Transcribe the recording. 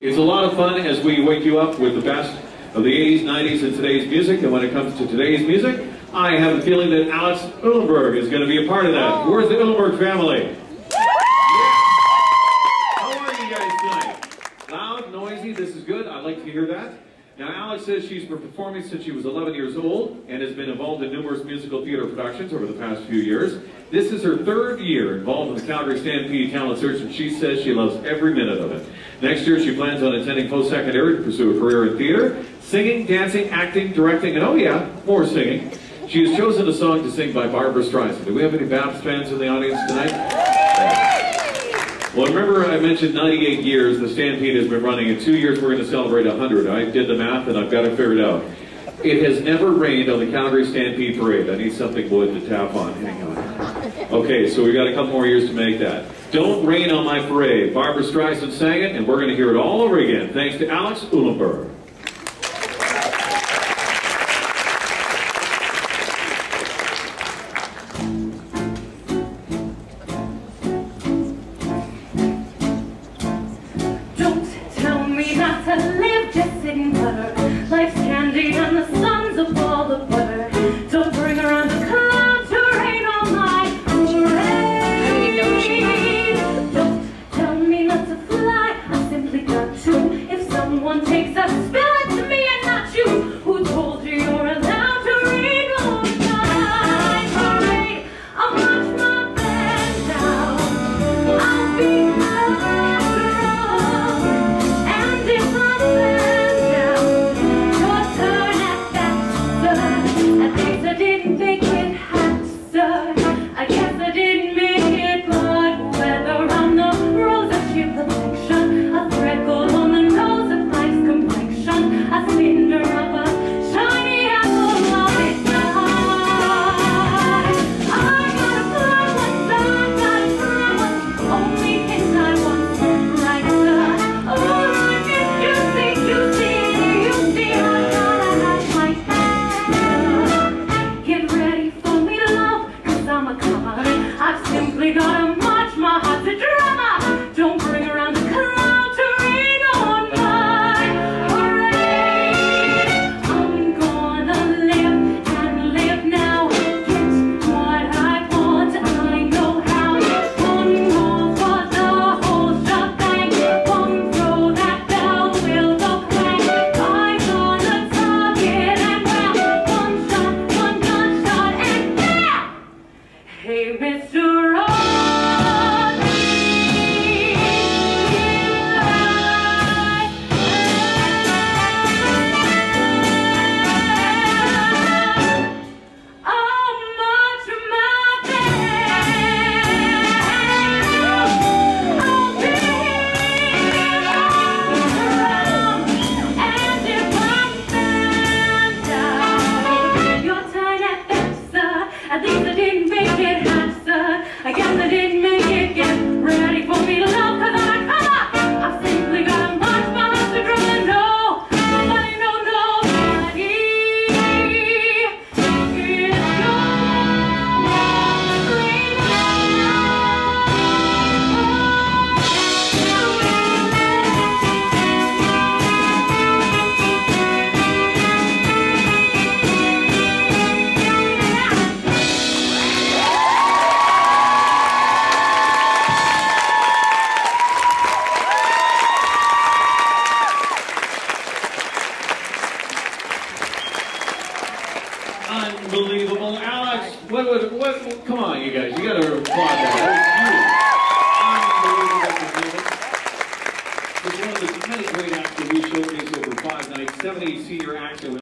It's a lot of fun as we wake you up with the best of the 80s, 90s, and today's music. And when it comes to today's music, I have a feeling that Alex Uhlenberg is going to be a part of that. Where's the Uhlenberg family? How are you guys tonight? Loud, noisy, this is good. I'd like to hear that. Now, Alex says she's been performing since she was 11 years old and has been involved in numerous musical theater productions over the past few years. This is her third year involved in the Calgary Stampede talent search, and she says she loves every minute of it. Next year, she plans on attending post-secondary to pursue a career in theater, singing, dancing, acting, directing, and oh yeah, more singing. She has chosen a song to sing by Barbara Streisand. Do we have any Babs fans in the audience tonight? Well, remember I mentioned 98 years the Stampede has been running. In 2 years, we're going to celebrate 100. I did the math, and I've got it figured out. It has never rained on the Calgary Stampede Parade. I need something wood to tap on. Hang on. Okay, so we've got a couple more years to make that. Don't Rain on My Parade. Barbara Streisand sang it, and we're going to hear it all over again, thanks to Alex Uhlenberg. Life's candy and the sun's a ball of butter. Don't bring around the clouds to rain on my parade. Don't tell me not to fly, I simply got to. If someone takes a spill, it's me and not you. Who told you you're allowed to rain on my parade? I'll watch my band down. I'll be and if I I didn't make it half, sir. I guess I didn't make it, but whether I'm the rose of sheer perfection, a freckle on the nose of life's complexion, a cinder of a shiny apple of its eye. I gotta fly once, I gotta fly once, only hint I want right, sir. Oh, I guess you see, I gotta have my I've simply gotta march my heart to drama. Don't bring around the cloud to rain on my parade. I'm gonna live and live now. Get what I want, I know how. One more for the whole shebang. One throw that bell will go clang. Eyes on the target and wham. One shot, one gunshot, and bam! Hey, Mr. I guess I didn't make it, get ready for me to love, cause I'm a comer. I've simply gotta march my heart to drum and no, nobody, no, nobody is Unbelievable. Alex, what, come on, you guys, you gotta applaud that. Unbelievable. It's one of the many great acts that we showcase over 5 nights, 70 senior acts.